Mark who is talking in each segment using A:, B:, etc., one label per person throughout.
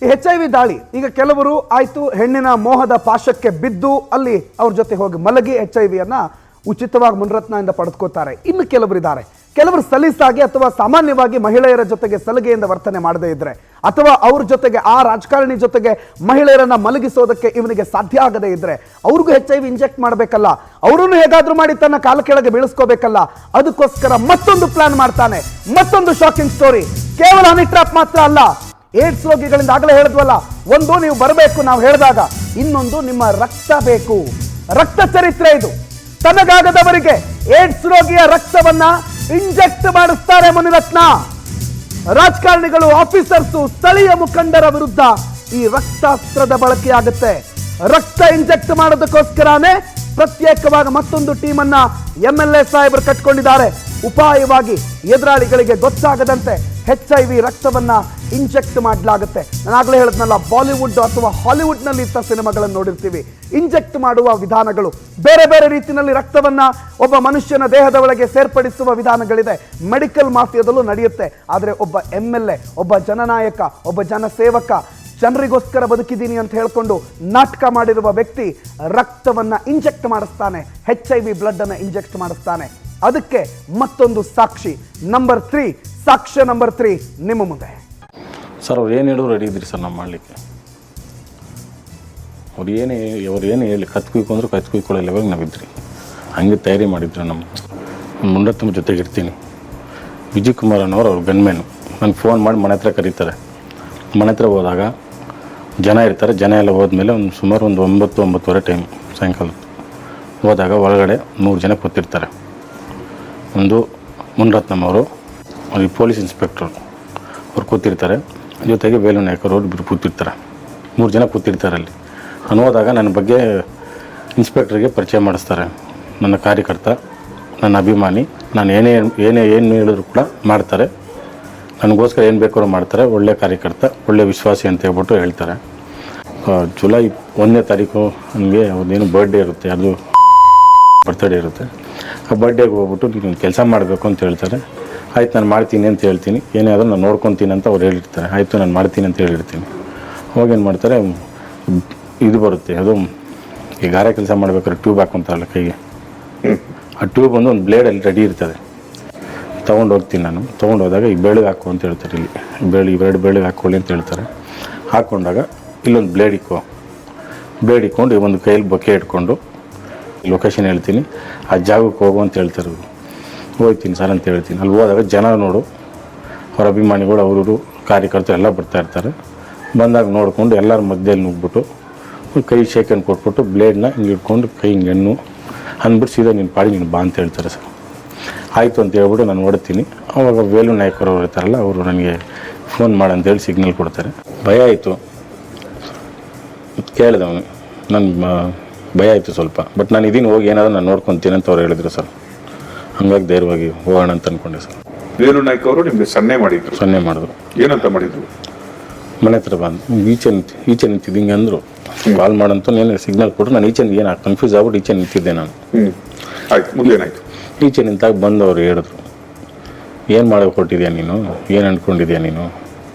A: HIV ದಾಳಿ ಈಗ ಕೆಲವರು ಆಯ್ತು ಹೆಣ್ಣಿನ ಮೋಹದ ಪಾಶಕ್ಕೆ ಬಿದ್ದು ಅಲ್ಲಿ ಅವ್ರ ಜೊತೆ ಹೋಗಿ ಮಲಗಿ HIV ಅನ್ನ ಉಚಿತವಾಗಿ ಮುನ್ರತ್ನದಿಂದ ಪಡೆದುಕೋತಾರೆ. ಇನ್ನು ಕೆಲವರಿದ್ದಾರೆ, ಕೆಲವರು ಸಲೀಸಾಗಿ ಅಥವಾ ಸಾಮಾನ್ಯವಾಗಿ ಮಹಿಳೆಯರ ಜೊತೆಗೆ ಸಲಗೆಯಿಂದ ವರ್ತನೆ ಮಾಡದೇ ಇದ್ರೆ ಅಥವಾ ಅವ್ರ ಜೊತೆಗೆ ಆ ರಾಜಕಾರಣಿ ಜೊತೆಗೆ ಮಹಿಳೆಯರನ್ನ ಮಲಗಿಸೋದಕ್ಕೆ ಇವನಿಗೆ ಸಾಧ್ಯ ಆಗದೇ ಇದ್ರೆ ಅವ್ರಿಗೂ HIV ಇಂಜೆಕ್ಟ್ ಮಾಡಬೇಕಲ್ಲ, ಅವರನ್ನು ಹೇಗಾದ್ರೂ ಮಾಡಿ ತನ್ನ ಕಾಲ ಕೆಳಗೆ ಬೀಳಿಸ್ಕೋಬೇಕಲ್ಲ, ಅದಕ್ಕೋಸ್ಕರ ಮತ್ತೊಂದು ಪ್ಲಾನ್ ಮಾಡ್ತಾನೆ. ಮತ್ತೊಂದು ಶಾಕಿಂಗ್ ಸ್ಟೋರಿ. ಕೇವಲ ಹನಿ ಟ್ರಾಪ್ ಮಾತ್ರ ಅಲ್ಲ, ಏಡ್ಸ್ ರೋಗಿಗಳಿಂದ ಆಗಲೇ ಹೇಳಿದ್ವಲ್ಲ, ಒಂದು ನೀವು ಬರಬೇಕು ನಾವು ಹೇಳಿದಾಗ, ಇನ್ನೊಂದು ನಿಮ್ಮ ರಕ್ತ ಬೇಕು. ರಕ್ತ ಚರಿತ್ರೆ ಇದು. ತನಗಾಗದವರಿಗೆ ಏಡ್ಸ್ ರೋಗಿಯ ರಕ್ತವನ್ನ ಇಂಜೆಕ್ಟ್ ಮಾಡಿಸ್ತಾರೆ ಮುನಿರತ್ನ. ರಾಜಕಾರಣಿಗಳು, ಆಫೀಸರ್ಸು, ಸ್ಥಳೀಯ ಮುಖಂಡರ ವಿರುದ್ಧ ಈ ರಕ್ತಾಸ್ತ್ರದ ಬಳಕೆಯಾಗುತ್ತೆ. ರಕ್ತ ಇಂಜೆಕ್ಟ್ ಮಾಡೋದಕ್ಕೋಸ್ಕರನೇ ಪ್ರತ್ಯೇಕವಾಗಿ ಮತ್ತೊಂದು ಟೀಮ್ ಅನ್ನ MLA ಸಾಹೇಬರು ಕಟ್ಕೊಂಡಿದ್ದಾರೆ. ಉಪಾಯವಾಗಿ ಎದುರಾಳಿಗಳಿಗೆ ಗೊತ್ತಾಗದಂತೆ HIV ರಕ್ತವನ್ನ ಇಂಜೆಕ್ಟ್ ಮಾಡಲಾಗುತ್ತೆ. ನಾನು ಆಗಲೇ ಹೇಳಿದ್ನಲ್ಲ, ಬಾಲಿವುಡ್ ಅಥವಾ ಹಾಲಿವುಡ್ ನಲ್ಲಿ ಇಂಥ ಸಿನಿಮಾಗಳನ್ನು ನೋಡಿರ್ತೀವಿ. ಇಂಜೆಕ್ಟ್ ಮಾಡುವ ವಿಧಾನಗಳು ಬೇರೆ ಬೇರೆ ರೀತಿಯಲ್ಲಿ ರಕ್ತವನ್ನ ಒಬ್ಬ ಮನುಷ್ಯನ ದೇಹದ ಒಳಗೆ ಸೇರ್ಪಡಿಸುವ ವಿಧಾನಗಳಿದೆ. ಮೆಡಿಕಲ್ ಮಾಫಿಯಾದಲ್ಲೂ ನಡೆಯುತ್ತೆ. ಆದರೆ ಒಬ್ಬ MLA, ಒಬ್ಬ ಜನನಾಯಕ, ಒಬ್ಬ ಜನಸೇವಕ, ಜನರಿಗೋಸ್ಕರ ಬದುಕಿದ್ದೀನಿ ಅಂತ ಹೇಳ್ಕೊಂಡು ನಾಟಕ ಮಾಡಿರುವ ವ್ಯಕ್ತಿ ರಕ್ತವನ್ನ ಇಂಜೆಕ್ಟ್ ಮಾಡಿಸ್ತಾನೆ, HIV ಬ್ಲಡ್ ಅನ್ನ ಇಂಜೆಕ್ಟ್ ಮಾಡಿಸ್ತಾನೆ. ಅದಕ್ಕೆ ಮತ್ತೊಂದು ಸಾಕ್ಷಿ ನಂಬರ್ 3, ಸಾಕ್ಷ್ಯ ನಂಬರ್ 3 ನಿಮ್ಮ ಮುಂದೆ.
B: ಸರ್ ಅವ್ರು ಏನು ಹೇಳೋ ರೆಡಿ ಇದ್ರಿ ಸರ್ ನಾವು ಮಾಡಲಿಕ್ಕೆ. ಅವ್ರು ಏನು ಹೇಳಿ ಕತ್ತು ಕುಯ್ಕೊಂಡ್ರು ಕತ್ತು ಕುಯ್ಕೊಳ್ಳೋ ಲೆವೆಲ್ ನಾವಿದ್ರಿ. ಹಂಗೆ ತಯಾರಿ ಮಾಡಿದ್ರು. ನಮ್ಮ ಮುನ್ರತ್ನ ಜೊತೆಗೆ ಇರ್ತೀನಿ. ವಿಜಯ್ ಕುಮಾರ್ ಅನ್ನೋರು ಅವ್ರ ಗನ್ಮೇನು ನನಗೆ ಫೋನ್ ಮಾಡಿ ಮನೆ ಹತ್ರ ಕರೀತಾರೆ. ಮನೆ ಹತ್ರ ಹೋದಾಗ ಜನ ಇರ್ತಾರೆ. ಜನ ಎಲ್ಲ ಹೋದ್ಮೇಲೆ ಸುಮಾರು ಒಂದು 9-9:30 ಟೈಮ್ ಸಾಯಂಕಾಲ ಹೋದಾಗ ಒಳಗಡೆ 100 ಜನ ಕೂತಿರ್ತಾರೆ. ಒಂದು ಮುನ್ರತ್ನಮ್ಮವರು, ಅಲ್ಲಿ ಪೊಲೀಸ್ ಇನ್ಸ್ಪೆಕ್ಟ್ರು ಅವ್ರು ಕೂತಿರ್ತಾರೆ. ಜೊತೆಗೆ ವೇಲು ನಾಯಕರು ಅವ್ರು ಇಬ್ಬರು ಕೂತಿರ್ತಾರೆ. 3 ಜನ ಕೂತಿರ್ತಾರೆ ಅಲ್ಲಿ. ನಾನು ಹೋದಾಗ ನನ್ನ ಬಗ್ಗೆ ಇನ್ಸ್ಪೆಕ್ಟ್ರಿಗೆ ಪರಿಚಯ ಮಾಡಿಸ್ತಾರೆ. ನನ್ನ ಕಾರ್ಯಕರ್ತ, ನನ್ನ ಅಭಿಮಾನಿ, ನಾನು ಏನು ಹೇಳಿದ್ರು ಕೂಡ ಮಾಡ್ತಾರೆ, ನನಗೋಸ್ಕರ ಏನು ಬೇಕಾದ್ರೂ ಮಾಡ್ತಾರೆ, ಒಳ್ಳೆ ಕಾರ್ಯಕರ್ತ, ಒಳ್ಳೆ ವಿಶ್ವಾಸಿ ಅಂತ ಹೇಳ್ಬಿಟ್ಟು ಹೇಳ್ತಾರೆ. ಜುಲೈ 1ನೇ ತಾರೀಕು ನನಗೆ ಅದೇನು ಬರ್ಡೇ ಇರುತ್ತೆ, ಅದು ಬರ್ತಡೇ ಇರುತ್ತೆ. ಆ ಬರ್ಡೇಗೆ ಹೋಗ್ಬಿಟ್ಟು ನೀನು ಕೆಲಸ ಮಾಡಬೇಕು ಅಂತ ಹೇಳ್ತಾರೆ. ಆಯ್ತು ನಾನು ಮಾಡ್ತೀನಿ ಅಂತ ಹೇಳ್ತೀನಿ. ಏನೇ ಆದರೂ ನಾನು ನೋಡ್ಕೊತೀನಿ ಅಂತ ಅವ್ರು ಹೇಳಿರ್ತಾರೆ. ಆಯಿತು ನಾನು ಮಾಡ್ತೀನಿ ಅಂತ ಹೇಳಿರ್ತೀನಿ. ಹೋಗೇನು ಮಾಡ್ತಾರೆ, ಇದು ಬರುತ್ತೆ, ಅದು ಈ ಗಾರೆ ಕೆಲಸ ಮಾಡ್ಬೇಕಾದ್ರೆ ಟ್ಯೂಬ್ ಹಾಕೊಂತಾರಲ್ಲ ಕೈಗೆ, ಆ ಟ್ಯೂಬ್ ಒಂದು ಬ್ಲೇಡಲ್ಲಿ ರೆಡಿ ಇರ್ತದೆ. ತೊಗೊಂಡು ಹೋಗ್ತೀನಿ ನಾನು. ತೊಗೊಂಡು ಹೋದಾಗ ಈ ಬೆಳಗ್ಗೆ ಹಾಕು ಅಂತ ಹೇಳ್ತಾರೆ. ಇಲ್ಲಿ ಇವೆರಡು ಬೆಳಗ್ಗೆ ಹಾಕ್ಕೊಳ್ಳಿ ಅಂತ ಹೇಳ್ತಾರೆ. ಹಾಕ್ಕೊಂಡಾಗ ಇಲ್ಲೊಂದು ಬ್ಲೇಡ್ ಇಕ್ಕೊಂಡು ಒಂದು ಕೈಯಲ್ಲಿ ಬೊಕ್ಕೆ ಇಟ್ಕೊಂಡು ಲೊಕೇಶನ್ ಹೇಳ್ತೀನಿ, ಆ ಜಾಗಕ್ಕೆ ಹೋಗು ಅಂತ ಹೇಳ್ತಾರೆ. ಹೋಗ್ತೀನಿ ಸರ್ ಅಂತ ಹೇಳ್ತೀನಿ. ಅಲ್ಲಿ ಹೋದಾಗ ಜನ ನೋಡು, ಅವ್ರ ಅಭಿಮಾನಿಗಳು, ಅವರು ಕಾರ್ಯಕರ್ತರು ಎಲ್ಲ ಬರ್ತಾ ಇರ್ತಾರೆ. ಬಂದಾಗ ನೋಡಿಕೊಂಡು ಎಲ್ಲರ ಮಧ್ಯದಲ್ಲಿ ನುಗ್ಬಿಟ್ಟು ಕೈ ಶೇಕನ್ನು ಕೊಟ್ಬಿಟ್ಟು ಬ್ಲೇಡ್ನ ಹಿಂಗೆ ಇಟ್ಕೊಂಡು ಕೈ ಹಿಂಗೆ ಹೆಣ್ಣು ಅಂದ್ಬಿಟ್ಟು ಸೀದಾ ನಿನ್ನ ಪಾಡಿ ನೀನು ಬಾ ಅಂತ ಹೇಳ್ತಾರೆ ಸರ್. ಆಯಿತು ಅಂತ ಹೇಳ್ಬಿಟ್ಟು ನಾನು ನೋಡ್ತೀನಿ. ಆವಾಗ ವೇಲು ನಾಯಕರು ಅವ್ರು ಇರ್ತಾರಲ್ಲ, ಅವರು ನನಗೆ ಫೋನ್ ಮಾಡಂತೇಳಿ ಸಿಗ್ನಲ್ ಕೊಡ್ತಾರೆ. ಭಯ ಆಯಿತು, ಕೇಳಿದೆ ಅವನು. ನನ್ನ ಭಯ ಆಯಿತು ಸ್ವಲ್ಪ. ಬಟ್ ನಾನು ಇದೀನಿ, ಹೋಗಿ ಏನಾದರೂ ನಾನು ನೋಡ್ಕೊತೀನಿ ಅಂತ ಅವ್ರು ಹೇಳಿದ್ರು ಸರ್. ಹಂಗಾಗಿ ಧೈರ್ಯವಾಗಿ ಹೋಗೋಣ ಅಂತ ಅಂದ್ಕೊಂಡೆ ಸರ್.
C: ವೇಲು ನಾಯ್ಕ ಅವರು ನಿಮಗೆ ಸನ್ನೆ ಮಾಡಿದ್ರು. ಏನಂತ ಮಾಡಿದ್ರು?
B: ಮನೆ ಹತ್ರ ಬಂದು ಈಚೆ ನಿಂತಿದ್ದು ಹಿಂಗೆ ಅಂದರು. ಕಾಲ್ ಮಾಡಂತೂ ನೇನು ಸಿಗ್ನಲ್ ಕೊಟ್ಟರು. ನಾನು ಈಚೆ ಏನು ಕನ್ಫ್ಯೂಸ್ ಆಗ್ಬಿಟ್ಟು ಈಚೆ ನಿಂತಿದ್ದೆ ನಾನು.
C: ಆಯ್ತು, ಮುಂದೆ ಏನಾಯ್ತು?
B: ಈಚೆ ನಿಂತಾಗ ಬಂದು ಅವ್ರು ಹೇಳಿದ್ರು, ಏನು ಮಾಡೋಕೆ ಹೊರಟಿದ್ಯಾ ನೀನು, ಏನು ಅಂದ್ಕೊಂಡಿದ್ಯಾ ನೀನು,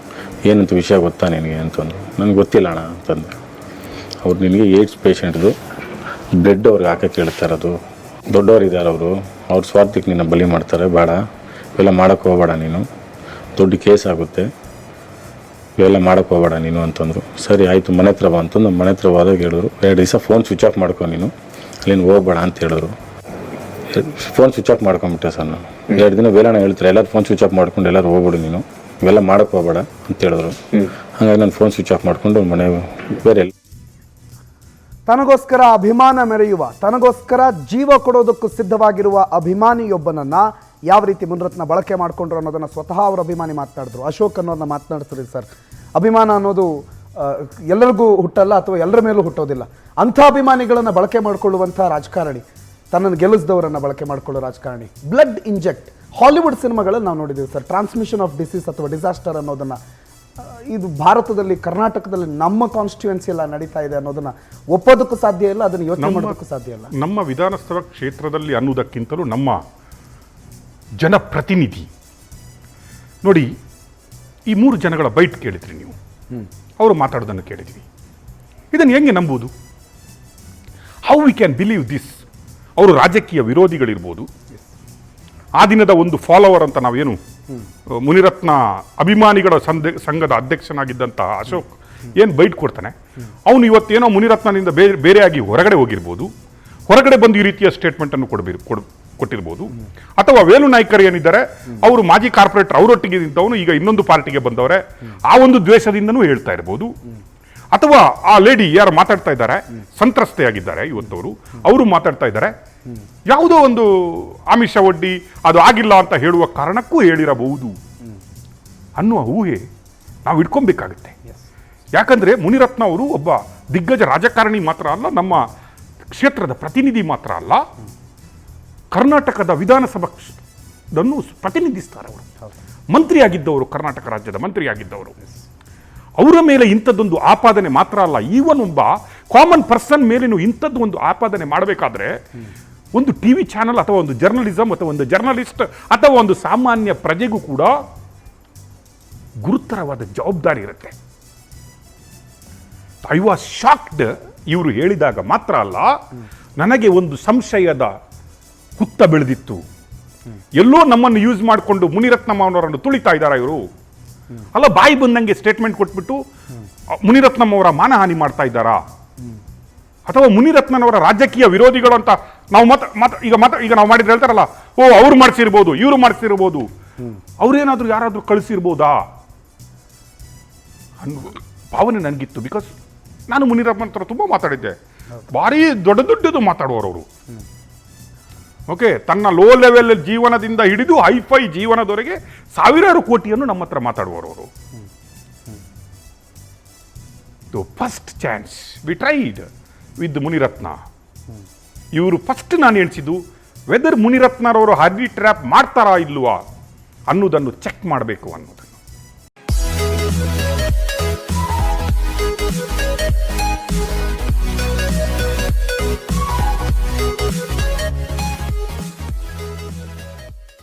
B: ಏನಂತ ವಿಷಯ ಗೊತ್ತಾ ನಿನಗೆ ಅಂತಂದು. ನನಗೆ ಗೊತ್ತಿಲ್ಲ ಅಣ್ಣ ಅಂತಂದೆ. ಅವ್ರು ನಿನಗೆ ಏಡ್ಸ್ ಪೇಷಂಟ್ದು ಬ್ಲಡ್ ಅವ್ರಿಗೆ ಹಾಕಕ್ಕೆ ಹೇಳ್ತಾರದು, ದೊಡ್ಡವರಿದ್ದಾರೆ ಅವರು, ಅವ್ರ ಸ್ವಾರ್ಥಕ್ಕೆ ನಿನ್ನ ಬಲಿ ಮಾಡ್ತಾರೆ, ಬೇಡ ಇವೆಲ್ಲ ಮಾಡೋಕ್ಕೆ ಹೋಗಬೇಡ ನೀನು, ದೊಡ್ಡ ಕೇಸ್ ಆಗುತ್ತೆ, ಇವೆಲ್ಲ ಮಾಡೋಕ್ಕೆ ಹೋಗಬೇಡ ನೀನು ಅಂತಂದರು. ಸರಿ ಆಯಿತು ಮನೆ ಹತ್ರ ಬಾ ಅಂತಂದು ಮನೆ ಹತ್ರ ಹೋದಾಗ ಹೇಳಿದ್ರು, 2 ದಿವಸ ಫೋನ್ ಸ್ವಿಚ್ ಆಫ್ ಮಾಡ್ಕೊ ನೀನು, ಅಲ್ಲಿಂದ ಹೋಗ್ಬೇಡ ಅಂತ ಹೇಳಿದ್ರು. ಫೋನ್ ಸ್ವಿಚ್ ಆಫ್ ಮಾಡ್ಕೊಂಬಿಟ್ಟೆ ಸರ್ ನಾನು. 2 ದಿನ ವೇಲಣ್ಣ ಹೇಳ್ತಾರೆ, ಎಲ್ಲರೂ ಫೋನ್ ಸ್ವಿಚ್ ಆಫ್ ಮಾಡ್ಕೊಂಡು ಎಲ್ಲರೂ ಹೋಗ್ಬಿಡು ನೀನು, ಇವೆಲ್ಲ ಮಾಡೋಕ್ಕೆ ಹೋಗಬೇಡ ಅಂತ ಹೇಳಿದ್ರು. ಹಾಗಾಗಿ ನಾನು ಫೋನ್ ಸ್ವಿಚ್ ಆಫ್ ಮಾಡ್ಕೊಂಡು ಮನೆ ಬೇರೆ
A: ತನಗೋಸ್ಕರ ಅಭಿಮಾನ ಮೆರೆಯುವ, ತನಗೋಸ್ಕರ ಜೀವ ಕೊಡೋದಕ್ಕೂ ಸಿದ್ಧವಾಗಿರುವ ಅಭಿಮಾನಿಯೊಬ್ಬನನ್ನ ಯಾವ ರೀತಿ ಮುನ್ರತ್ನ ಬಳಕೆ ಮಾಡಿಕೊಂಡ್ರು ಅನ್ನೋದನ್ನ ಸ್ವತಃ ಅವರ ಅಭಿಮಾನಿ ಮಾತನಾಡಿದ್ರು. ಅಶೋಕ್ ಅನ್ನೋದನ್ನ ಮಾತನಾಡ್ತಾರೆ ಸರ್. ಅಭಿಮಾನ ಅನ್ನೋದು ಎಲ್ಲರಿಗೂ ಹುಟ್ಟಲ್ಲ ಅಥವಾ ಎಲ್ಲರ ಮೇಲೂ ಹುಟ್ಟೋದಿಲ್ಲ. ಅಂಥ ಅಭಿಮಾನಿಗಳನ್ನು ಬಳಕೆ ಮಾಡಿಕೊಳ್ಳುವಂಥ ರಾಜಕಾರಣಿ, ತನ್ನನ್ನು ಗೆಲ್ಲಿಸಿದವರನ್ನು ಬಳಕೆ ಮಾಡಿಕೊಳ್ಳೋ ರಾಜಕಾರಣಿ. ಬ್ಲಡ್ ಇಂಜೆಕ್ಟ್ ಹಾಲಿವುಡ್ ಸಿನಿಮಾಗಳಲ್ಲಿ ನಾವು ನೋಡಿದ್ದೀವಿ ಸರ್. ಟ್ರಾನ್ಸ್ಮಿಷನ್ ಆಫ್ ಡಿಸೀಸ್ ಅಥವಾ ಡಿಸಾಸ್ಟರ್ ಅನ್ನೋದನ್ನು ಇದು ಭಾರತದಲ್ಲಿ, ಕರ್ನಾಟಕದಲ್ಲಿ ನಮ್ಮ ಕಾನ್ಸ್ಟಿಟ್ಯೂನ್ಸಿ ಎಲ್ಲ ನಡೀತಾ ಇದೆ ಅನ್ನೋದನ್ನ ಒಪ್ಪೋದಕ್ಕೂ ಸಾಧ್ಯ ಇಲ್ಲ, ಅದನ್ನು ಯೋಚನೆ ಮಾಡೋದಕ್ಕೂ ಸಾಧ್ಯ ಇಲ್ಲ.
C: ನಮ್ಮ ವಿಧಾನಸಭಾ ಕ್ಷೇತ್ರದಲ್ಲಿ ಅನ್ನೋದಕ್ಕಿಂತಲೂ ನಮ್ಮ ಜನಪ್ರತಿನಿಧಿ ನೋಡಿ, ಈ 3 ಜನಗಳ ಬೈಟ್ ಕೇಳಿದ್ರಿ ನೀವು.
D: ಅವರು ಮಾತಾಡೋದನ್ನು ಕೇಳಿದ್ವಿ. ಇದನ್ನು ಹೆಂಗೆ ನಂಬುವುದು? How we can believe this? ಅವರು ರಾಜಕೀಯ ವಿರೋಧಿಗಳಿರ್ಬೋದು, ಆ ದಿನದ ಒಂದು ಫಾಲೋವರ್ ಅಂತ ನಾವೇನು ಮುನಿರತ್ನ ಅಭಿಮಾನಿಗಳ ಸಂಘದ ಅಧ್ಯಕ್ಷನಾಗಿದ್ದಂಥ ಅಶೋಕ್ ಏನು ಬೈಟ್ ಕೊಡ್ತಾನೆ, ಅವನು ಇವತ್ತೇನೋ ಮುನಿರತ್ನನಿಂದ ಬೇರೆಯಾಗಿ ಹೊರಗಡೆ ಹೋಗಿರ್ಬೋದು, ಹೊರಗಡೆ ಬಂದು ಈ ರೀತಿಯ ಸ್ಟೇಟ್ಮೆಂಟನ್ನು ಕೊಟ್ಟಿರ್ಬೋದು. ಅಥವಾ ವೇಲು ನಾಯ್ಕರ್ ಏನಿದ್ದಾರೆ ಅವರು ಮಾಜಿ ಕಾರ್ಪೊರೇಟರ್, ಅವರೊಟ್ಟಿಗೆ ನಿಂತವನು ಈಗ ಇನ್ನೊಂದು ಪಾರ್ಟಿಗೆ ಬಂದವರೆ, ಆ ಒಂದು ದ್ವೇಷದಿಂದನೂ ಹೇಳ್ತಾ ಇರ್ಬೋದು. ಅಥವಾ ಆ ಲೇಡಿ ಯಾರು ಮಾತಾಡ್ತಾ ಇದ್ದಾರೆ ಸಂತ್ರಸ್ತೆಯಾಗಿದ್ದಾರೆ ಇವತ್ತವರು, ಅವರು ಮಾತಾಡ್ತಾ ಇದ್ದಾರೆ ಯಾವುದೋ ಒಂದು ಆಮಿಷ ಒಡ್ಡಿ ಅದು ಆಗಿಲ್ಲ ಅಂತ ಹೇಳುವ ಕಾರಣಕ್ಕೂ ಹೇಳಿರಬಹುದು ಅನ್ನುವ ಊಹೆ ನಾವು ಇಟ್ಕೊಬೇಕಾಗುತ್ತೆ. ಯಾಕಂದ್ರೆ ಮುನಿರತ್ನ ಅವರು ಒಬ್ಬ ದಿಗ್ಗಜ ರಾಜಕಾರಣಿ ಮಾತ್ರ ಅಲ್ಲ, ನಮ್ಮ ಕ್ಷೇತ್ರದ ಪ್ರತಿನಿಧಿ ಮಾತ್ರ ಅಲ್ಲ, ಕರ್ನಾಟಕದ ವಿಧಾನಸಭೆಯನ್ನು ಪ್ರತಿನಿಧಿಸ್ತಾರೆ. ಅವರು ಮಂತ್ರಿಯಾಗಿದ್ದವರು, ಕರ್ನಾಟಕ ರಾಜ್ಯದ ಮಂತ್ರಿಯಾಗಿದ್ದವರು. ಅವರ ಮೇಲೆ ಇಂಥದ್ದೊಂದು ಆಪಾದನೆ ಮಾತ್ರ ಅಲ್ಲ, ಈವನ್ ಒಬ್ಬ ಕಾಮನ್ ಪರ್ಸನ್ ಮೇಲೇನು ಇಂಥದ್ದು ಒಂದು ಆಪಾದನೆ ಮಾಡಬೇಕಾದ್ರೆ ಒಂದು ಟಿವಿ ಚಾನಲ್ ಅಥವಾ ಒಂದು ಜರ್ನಲಿಸಮ್ ಅಥವಾ ಒಂದು ಜರ್ನಲಿಸ್ಟ್ ಅಥವಾ ಒಂದು ಸಾಮಾನ್ಯ ಪ್ರಜೆಗೂ ಕೂಡ ಗುರುತರವಾದ ಜವಾಬ್ದಾರಿ ಇರುತ್ತೆ. ಐ ವಾಸ್ ಶಾಕ್ಡ್ ಇವರು ಹೇಳಿದಾಗ ಮಾತ್ರ ಅಲ್ಲ, ನನಗೆ ಒಂದು ಸಂಶಯದ ಹುತ್ತ ಬೆಳೆದಿತ್ತು. ಎಲ್ಲೋ ನಮ್ಮನ್ನು ಯೂಸ್ ಮಾಡಿಕೊಂಡು ಮುನಿರತ್ನಂ ಅವರನ್ನು ತುಳಿತಾ ಇದ್ದಾರೆ ಇವರು. ಅಲ್ಲ, ಬಾಯಿ ಬಂದಂಗೆ ಸ್ಟೇಟ್ಮೆಂಟ್ ಕೊಟ್ಬಿಟ್ಟು ಮುನಿರತ್ನಂ ಅವರ ಮಾನಹಾನಿ ಮಾಡ್ತಾ ಇದ್ದಾರಾ? ಅಥವಾ ಮುನಿರತ್ನನವರ ರಾಜಕೀಯ ವಿರೋಧಿಗಳು ಅಂತ ನಾವು ಈಗ ನಾವು ಮಾಡಿದ್ರೆ ಹೇಳ್ತಾರಲ್ಲ, ಓ ಅವ್ರು ಮಾಡಿಸಿರ್ಬೋದು, ಇವರು ಮಾಡಿಸಿರ್ಬೋದು, ಅವ್ರೇನಾದ್ರೂ ಯಾರಾದ್ರೂ ಕಳಿಸಿರ್ಬೋದಾ ಅನ್ನೋ ಭಾವನೆ ನನಗಿತ್ತು. ಬಿಕಾಸ್ ನಾನು ಮುನಿರತ್ನ ಹತ್ರ ತುಂಬ ಮಾತಾಡಿದ್ದೆ, ಭಾರಿ ದೊಡ್ಡದು ಮಾತಾಡುವವರು ಅವರು. ಓಕೆ, ತನ್ನ ಲೋ ಲೆವೆಲ್ ಜೀವನದಿಂದ ಹಿಡಿದು ಹೈಫೈ ಜೀವನದವರೆಗೆ ಸಾವಿರಾರು ಕೋಟಿಯನ್ನು ನಮ್ಮ ಹತ್ರ ಮಾತಾಡುವವರು ಅವರು. First chance we tried with Munirathna. ಇವರು ಫಸ್ಟ್ ನಾನು ಎಣಿಸಿದ್ದು ವೆದರ್ ಮುನಿರತ್ನರವರು ಹರ್ಡಿ ಟ್ರ್ಯಾಪ್ ಮಾಡ್ತಾರಾ ಇಲ್ವಾ ಅನ್ನೋದನ್ನು ಚೆಕ್ ಮಾಡಬೇಕು ಅನ್ನೋದು.